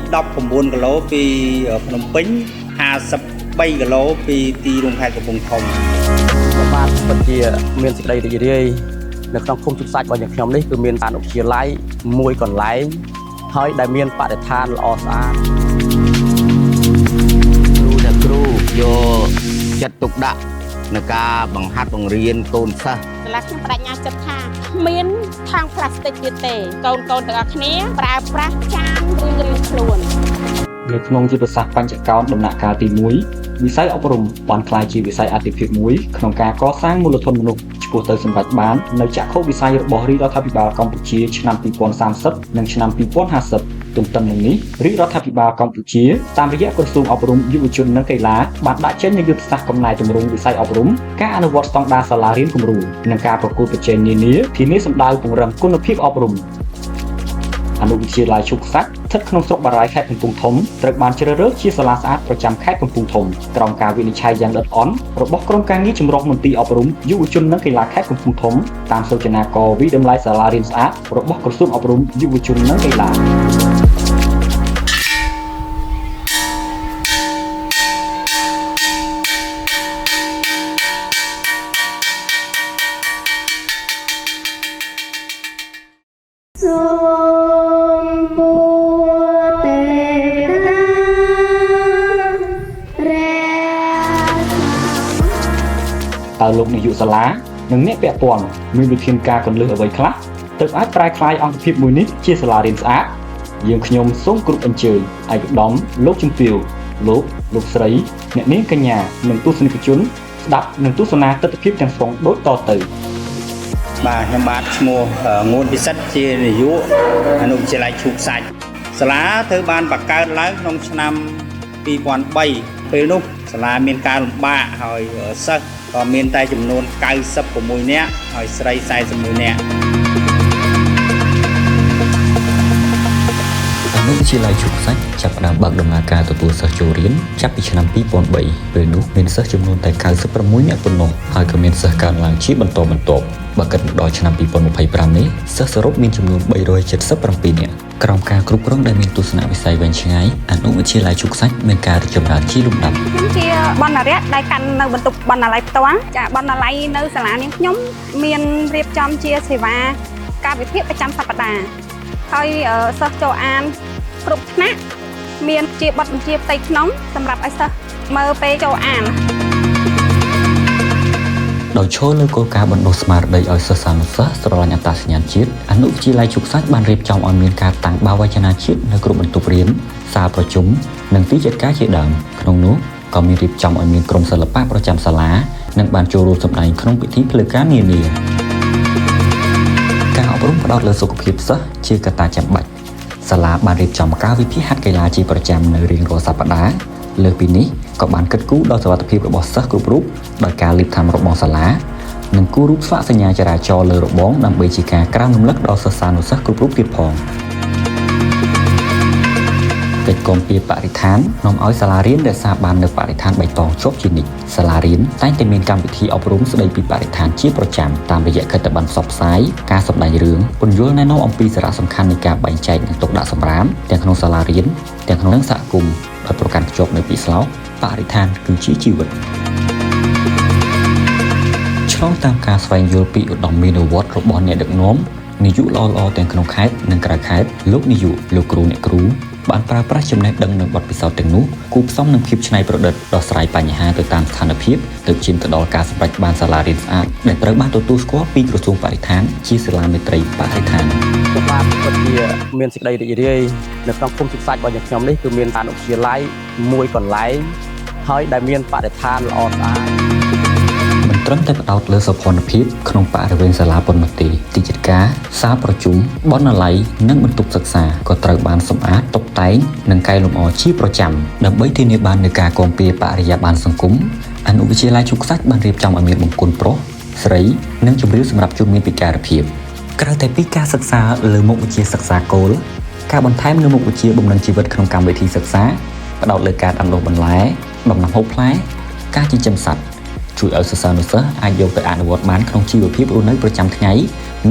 19 គីឡូពីភ្នំពេញ53គីឡូពីទីរួមខេត្តកំពង់ធំបាទពិតជាមានសេចក្តីរីករាយនៅក្នុងភូមិជុំសាច់របស់យើងខ្ញុំនេះគឺមានសាលាវិទ្យាល័យមួយកន្លែងហើយដែលមានបរិស្ថានល្អស្អាតគ្រូយកចិត្តទុកដាក់នៅការបង្ហាត់បង្រៀនកូនសិស្សសាលាខ្ញុំបដិញ្ញាចិត្តថាមានថង់ផ្លាស្ទិកទៀតទេកូនទាំងអស់គ្នាប្រើប្រាស់ចានរៀងខ្លួននៅក្នុងយុទ្ធសាស្ត្របញ្ចកោណដំណាក់កាលទី1វិស័យអប់រំបានក្លាយជាវិស័យអាទិភាពមួយក្នុងការកសាងមូលធនមនុស្សឆ្ពោះទៅសម្រេចបាននៅចក្ខុវិស័យរបស់រាជរដ្ឋាភិបាលកម្ពុជាឆ្នាំ2030និងឆ្នាំ2050ទន្ទឹមនឹងនេះរាជរដ្ឋាភិបាលកម្ពុជាតាមរយៈក្រសួងអប់រំយុវជននិងកីឡាបានដាក់ចេញនូវយុទ្ធសាស្ត្រកំណែទម្រង់វិស័យអប់រំការអនុវត្តស្តង់ដារសាលារៀនគំរូនិងការប្រកួតប្រជែងនានាធានាសំដៅពង្រឹងគុណភាពអប់រំអនុវិទ្យាល័យឈូកសាក់ស្ថិតក្នុងស្រុកបារាយខេត្តកំពង់ធំត្រូវបានជ្រើសរើសជាសាលាស្អាតប្រចាំខេត្តកំពង់ធំក្រោមការវិនិច្ឆ័យយ៉ាងល្អិតល្អន់របស់ក្រុមការងារចម្រុះមន្ទីរអប់រំយុវជននិងកីឡាខេត្តកំពង់ធំតាមសូចនាករវិតម្លៃសាលារៀនស្អាតរបស់ក្រសួងអប់រំយុវជននិងកីឡាតើលោកនាយកសាលានិងអ្នកពាក់ព័ន្ធមានវិធានការកន្លឹះអ្វីខ្លះទើបអាចប្រែក្លាយអង្គភាពមួយនេះជាសាលារៀនស្អាតយើងខ្ញុំសូមគោរពអញ្ជើញឯកឧត្តមលោកជំទាវលោកស្រីអ្នកនាងកញ្ញានិងទស្សនិកជនស្ដាប់និងទស្សនាទស្សនវិជ្ជាទាំងស្រុងដូចតទៅបាទខ្ញុំបាទឈ្មោះងួនពិសិដ្ឋជានាយកអនុវិទ្យាល័យឈូកសាច់សាលាត្រូវបានបង្កើតឡើងក្នុងឆ្នាំ2003ពេលនោះសាលាមានការលំបាកហើយសិស្សក៏មានតែចំនួន96នាក់ហើយស្រី41នាក់អនុវិទ្យាល័យឈូកសាច់ចាប់ផ្ដើមបើកដំណើរការទទួលសិស្សចូលរៀនចាប់ពីឆ្នាំ2003ពេលនោះមានសិស្សចំនួនតែ96នាក់ប៉ុណ្ណោះហើយក៏មានសិស្សកើនឡើងជាបន្តបន្ទាប់បើគិតមកដល់ឆ្នាំ2025នេះសិស្សសរុបមានចំនួន377នាក់ក្រោមការគ្រប់គ្រងដែលមានទស្សនវិស័យវែងឆ្ងាយអនុវិទ្យាល័យឈូកសាច់មានការរីកចម្រើនជាលំដាប់ខ្ញុំជាបណ្ណារៈដែលកាន់នៅបន្ទប់បណ្ណាល័យផ្ទាល់ចាបណ្ណាល័យនៅសាលានាងខ្ញុំមានរៀបចំជាសេវាការវិភាគប្រចាំសប្តាហ៍ហើយសិស្សចូលអានគ្រប់ថ្នាក់មានជាបទបញ្ជាផ្ទៃក្នុងសម្រាប់ឲ្យសិស្សមើលពេលចូលអានដោយឈលលើគោលការណ៍បណ្ដុះស្មារតីឲ្យសិស្សានុសិស្សស្រឡាញ់អត្តសញ្ញាណជាតិអនុវិទ្យាល័យឈូកសាច់បានរៀបចំឲ្យមានការតាំងបាវចនាជាតិនៅគ្រប់បន្ទប់រៀនសាលប្រជុំនិងទីចាត់ការជាដើមក្នុងនោះក៏មានរៀបចំឲ្យមានក្រុមសិល្បៈប្រចាំសាលានិងបានចូលរួមសម្ដែងក្នុងពិធីផ្លូវការនានាការអប់រំផ្ដោតលើសុខភាពសិស្សជាកត្តាចាំបាច់សាលាបានរៀបចំការវិភាគហាត់កីឡាជាប្រចាំនៅរៀងរាល់សប្តាហ៍លើសពីនេះក៏បានគិតគូរដល់សុវត្ថិភាពរបស់សិស្សគ្រប់រូបដោយការលាបថ្នាំរបងសាលានិងគូររូបស្លាកសញ្ញាចរាចរណ៍លើរបងដើម្បីជាការក្រើនរំលឹកដល់សិស្សានុសិស្សគ្រប់រូបទៀតផងកិច្ចគាំពារបរិស្ថាននាំឲ្យសាលារៀនរក្សាបាននូវបរិស្ថានបៃតងជាប់ជានិច្ចសាលារៀនតែងតែមានកម្មវិធីអប់រំស្ដីពីបរិស្ថានជាប្រចាំតាមរយៈកិច្ចប័ណ្ណផ្សព្វផ្សាយការសម្ដែងរឿងពន្យល់ណែនាំអំពីសារៈសំខាន់នៃការបែងចែកនិងទុកដាក់សម្រាមទាំងក្នុងសាលារៀនទាំងក្នុងសហគមន៍ដោយប្រកាន់ខ្ជាប់នៅពីស្លោកបរិស្ថានគឺជាជីវិតឆ្លងតាមការស្វែងយល់ពីឧត្តមមេនុវត្តរបស់អ្នកដឹកនាំនាយកល្អៗទាំងក្នុងខេត្តនិងក្រៅខេត្តលោកនាយកលោកគ្រូអ្នកគ្រូបានប្រើប្រាស់ចំណេះដឹងនិងបទពិសោធន៍ទាំងនោះគូផ្សំនឹងភាពច្នៃប្រឌិតដោះស្រាយបញ្ហាទៅតាមស្ថានភាពទើបឈានទៅដល់ការសម្រេចបានសាលារៀនស្អាតដែលត្រូវបានទទួលស្គាល់ពីក្រសួងបរិស្ថានជាសាលាមេត្រីបរិស្ថានបាទពិតជាមានសេចក្តីរីករាយនៅក្នុងភូមិជុំសាច់របស់យើងខ្ញុំនេះគឺមានអនុវិទ្យាល័យមួយកន្លែងហើយដែលមានបរិស្ថានល្អស្អាតមិនត្រឹមតែផ្ដោតលើសោភ័ណភាពក្នុងបរិវេណសាលាប៉ុណ្ណោះទេទីចាត់ការសាលប្រជុំបណ្ណាល័យនិងបន្ទប់សិក្សាក៏ត្រូវបានសម្អាតតុបតែងនិងកែលម្អជាប្រចាំដើម្បីធានាបាននូវការគាំពារបរិយាបន្នសង្គមអនុវិទ្យាល័យឈូកសាច់បានរៀបចំឲ្យមានបង្គន់ប្រុសស្រីនិងជម្រើសសម្រាប់ជនមានពិការភាពក្រៅតែពីការសិក្សាលើមុខវិជ្ជាសិក្សាគោលការបន្ថែមនូវមុខវិជ្ជាបំណិនជីវិតក្នុងកម្មវិធីសិក្សាផ្ដោតលើការដាំដុះបន្លែដំណាំហូបផ្លែការចិញ្ចឹមសត្វជួយឲ្យសិស្សានុសិស្សអាចយកទៅអនុវត្តបានក្នុងជីវភាពរស់នៅប្រចាំថ្ងៃ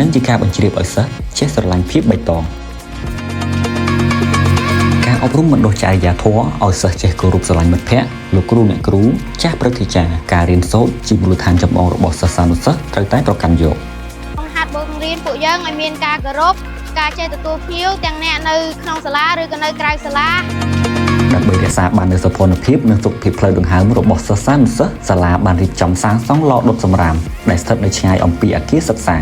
និងជាការបញ្ជ្រាបឲ្យសិស្សចេះស្រឡាញ់ភាពបៃតងការ អប់រំបណ្ដុះចរិយាធម៌ឲ្យសិស្សចេះគោរពស្រឡាញ់មិត្តភ័ក្តិលោកគ្រូអ្នកគ្រូចាស់ព្រឹទ្ធាចារ្យការរៀនសូត្រជាមូលដ្ឋានចម្បងរបស់សិស្សានុសិស្សត្រូវតែប្រកាន់យកបង្ហាត់បង្រៀនពួកយើងឲ្យមានការគោរពការចេះទទួលភ្ញៀវទាំងអ្នកនៅក្នុងសាលាឬក៏នៅក្រៅសាលាដើម្បីរក្សាបាននូវសោភ័ណភាពនិងសុខភាពផ្លូវដង្ហើមរបស់សិស្សានុសិស្សសាលាបានរៀបចំសាងសង់ឡដុតសម្រាមដែលស្ថិតនៅឆ្ងាយអំពីអគារសិក្សា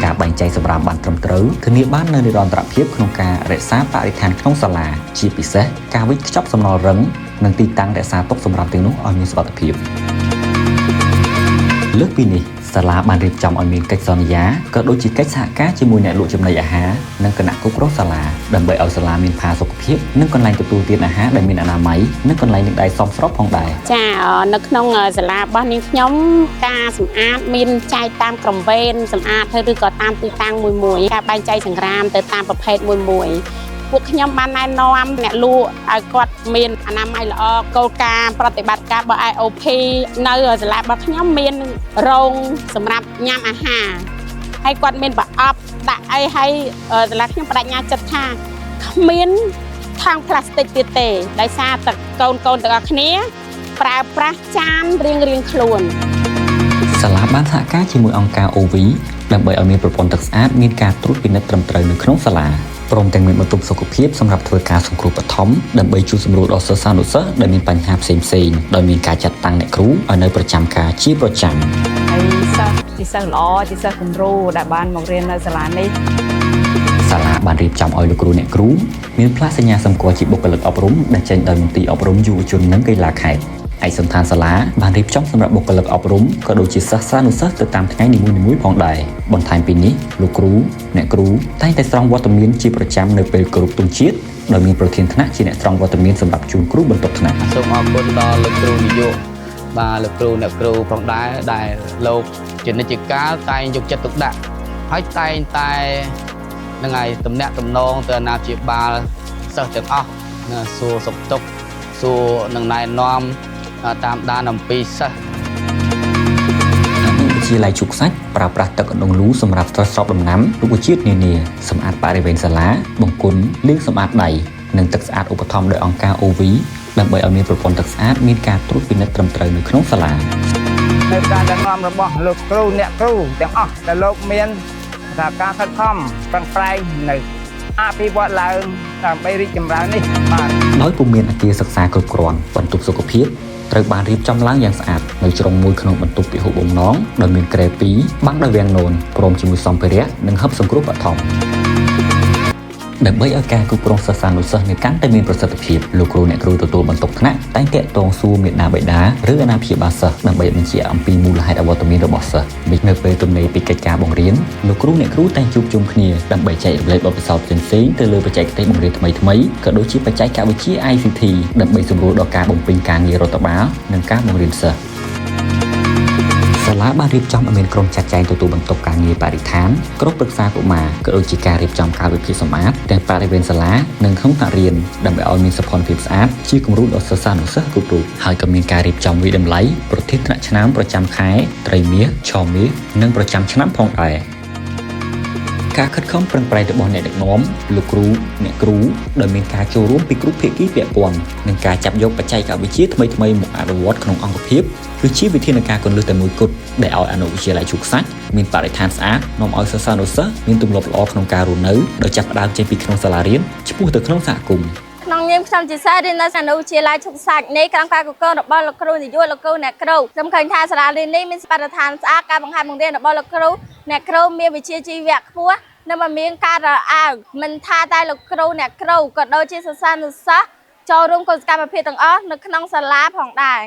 ការបែងចែកសម្រាមបានត្រឹមត្រូវធានាបាននូវនិរន្តរភាពក្នុងការរក្សាបរិស្ថានក្នុងសាលាជាពិសេសការវេចខ្ចប់សំណល់រឹងនិងទីតាំងរក្សាទុកសម្រាប់ទាំងនោះឲ្យមានសុវត្ថិភាពលើសពីនេះសាលាបានរៀបចំឲ្យមានកិច្ចសន្យាក៏ដូចជាកិច្ចសហការជាមួយអ្នកលក់ចំណីអាហារនិងគណៈគ្រប់គ្រងសាលាដើម្បីឲ្យសាលាមានផាសុកភាពនិងកន្លែងទទួលទានអាហារដែលមានអនាម័យនិងកន្លែងលាងដៃសមស្របផងដែរចានៅក្នុងសាលារបស់នាងខ្ញុំការសម្អាតមានចែកតាមក្រុមវេនសម្អាតទៅឬក៏តាមទីតាំងមួយការបែងចែកសង្ក្រាមទៅតាមប្រភេទមួយពួកខ្ញុំបានណែនាំអ្នកលក់ឲ្យគាត់មានអនាម័យល្អគោលការណ៍ប្រតិបត្តិការរបស់ IOP នៅសាលារបស់ខ្ញុំមានរោងសម្រាប់ញ៉ាំអាហារហើយគាត់មានប្រអប់ដាក់អីហើយសាលាខ្ញុំបដិញ្ញាចិត្តថាគ្មានថង់ផ្លាស្ទិកទៀតទេដោយសារតែកូនទាំងអស់គ្នាប្រើប្រាស់ចានរៀងខ្លួនសាលាបានសហការជាមួយអង្គការ OV ដើម្បីឲ្យមានប្រព័ន្ធទឹកស្អាតមានការត្រួតពិនិត្យត្រឹមត្រូវនៅក្នុងសាលាព្រមទាំងមានបន្ទប់សុខភាពសម្រាប់ធ្វើការសង្គ្រោះបឋមដើម្បីជួយសម្រួលដល់សិស្សានុសិស្សដែលមានបញ្ហាផ្សេងៗដោយមានការចាត់តាំងអ្នកគ្រូឲ្យនៅប្រចាំការជាប្រចាំហើយសិស្សជាសិស្សល្អជាសិស្សគំរូដែលបានមករៀននៅសាលានេះសាលាបានរៀបចំឲ្យលោកគ្រូអ្នកគ្រូមានផ្លាកសញ្ញាសម្គាល់ជាបុគ្គលិកអប់រំដែលចេញដោយមន្ទីរអប់រំយុវជននិងកីឡាខេត្តឯកសណ្ឋានសាលាបានរៀបចំសម្រាប់បុគ្គលិកអប់រំក៏ដូចជាសិស្សានុសិស្សទៅតាមថ្ងៃនីមួយៗផងដែរបន្ថែមពីនេះលោកគ្រូអ្នកគ្រូតែងតែស្រង់វត្តមានជាប្រចាំនៅពេលគោរពទង់ជាតិដោយមានប្រធានថ្នាក់ជាអ្នកស្រង់វត្តមានសម្រាប់ជូនគ្រូបន្ទប់ថ្នាក់សូមអរគុណដល់លោកគ្រូនាយកបាទលោកគ្រូអ្នកគ្រូផងដែរដែលលោកជានិច្ចកាលតែងយកចិត្តទុកដាក់ហើយតែងតែនឹងហើយតំណាក់តំណងទៅអាណាព្យាបាលសិស្សទាំងអស់សួរសុខទុក្ខសួរនឹងណែនាំតាមដានអំពីសិស្សវិទ្យាល័យជូកសាច់ប្រើប្រាស់ទឹកអណ្ដូងលូសម្រាប់ស្រោចស្រពដំណាំរុក្ខជាតិនានាសម្អាតបរិវេណសាលាបង្គន់លាងសម្អាតដៃនិងទឹកស្អាតឧបត្ថម្ភដោយអង្គការ OV ដើម្បីឲ្យមានប្រព័ន្ធទឹកស្អាតមានការត្រួតពិនិត្យត្រឹមត្រូវនៅក្នុងសាលានៅការដឹកនាំរបស់លោកគ្រូអ្នកគ្រូទាំងអស់ដែលលោកមានថាការខិតខំប្រឹងប្រែងនៅអភិវឌ្ឍឡើងដើម្បីរីកចម្រើននេះបាទដោយពុំមានអគារសិក្សាគ្រប់គ្រាន់បន្ទប់សុខភាពត្រូវបានរៀបចំឡើងយ៉ាងស្អាតនៅជ្រុងមួយក្នុងបន្ទប់ពិហុបំណងដោយមានគ្រែ2បាំងដោយវាំងននព្រមជាមួយសម្ភារៈនិងហឹបសង្គ្រោះបឋមដើម្បីឲ្យការគ្រប់គ្រងសិស្សានុសិស្សមានកាន់តែមានប្រសិទ្ធភាពលោកគ្រូអ្នកគ្រូទទួលបន្ទុកថ្នាក់តែងតាក់ទងសួរមេដាបិតាឬអាណាព្យាបាលសិស្សដើម្បីបញ្ជាក់អំពីមូលហេតុអវត្តមានរបស់សិស្សនៅពេលទំនេរពីកិច្ចការបង្រៀនលោកគ្រូអ្នកគ្រូតែងជួបជុំគ្នាដើម្បីចែករំលែកបទពិសោធន៍ផ្សេងៗទៅលើបច្ចេកទេសបង្រៀនថ្មីៗក៏ដូចជាបច្ចេកវិទ្យា ICT ដើម្បីសម្រួលដល់ការបំពេញការងាររដ្ឋបាលនិងការបង្រៀនសិស្សសាលាបានរៀបចំឲ្យមានក្រុមចាត់ចែងទទួលបន្ទុកការងារបរិស្ថានក្រុមប្រឹក្សាកុមារក៏ដូចជាការរៀបចំកាលវិភាគសម្អាតទាំងបរិវេណសាលានិងក្នុងថ្នាក់រៀនដើម្បីឲ្យមានសោភ័ណភាពស្អាតជាគំរូដល់សិស្សានុសិស្សគ្រប់រូបហើយក៏មានការរៀបចំវិតម្លៃប្រធានថ្នាក់ឆ្នាំប្រចាំខែត្រីមាសឆមាសនិងប្រចាំឆ្នាំផងដែរការខិតខំប្រឹងប្រែងរបស់អ្នកដឹកនាំលោកគ្រូអ្នកគ្រូដោយមានការចូលរួមពីគ្រប់ភាគីពាក់ព័ន្ធនិងការចាប់យកបច្ចេកវិទ្យាថ្មីៗមកអនុវត្តក្នុងអង្គភាពគឺជាវិធានការគន្លឹះតែមួយគត់ដែលឲ្យអនុវិទ្យាល័យជូកសាច់មានបរិស្ថានស្អាតនាំឲ្យសិស្សានុសិស្សមានទម្លាប់ល្អក្នុងការរស់នៅដោយចាប់ផ្ដើមចេញពីក្នុងសាលារៀនឆ្ពោះទៅក្នុងសហគមន៍ក្នុងនាមខ្ញុំជាសិស្សរៀននៅសាលាវិទ្យាល័យឈុកសាច់នេះក្រោមការគ្រប់គ្រងរបស់លោកគ្រូនាយកលោកគ្រូអ្នកគ្រូខ្ញុំឃើញថាសាលារៀននេះមានបរិស្ថានស្អាតការបង្ហាត់បង្រៀនរបស់លោកគ្រូអ្នកគ្រូមានវិជ្ជាជីវៈខ្ពស់និងមានការរអើងមិនថាតែលោកគ្រូអ្នកគ្រូក៏ដូចជាសិស្សានុសិស្សចូលរួមកិច្ចកម្មភាពទាំងអស់នៅក្នុងសាលាផងដែរ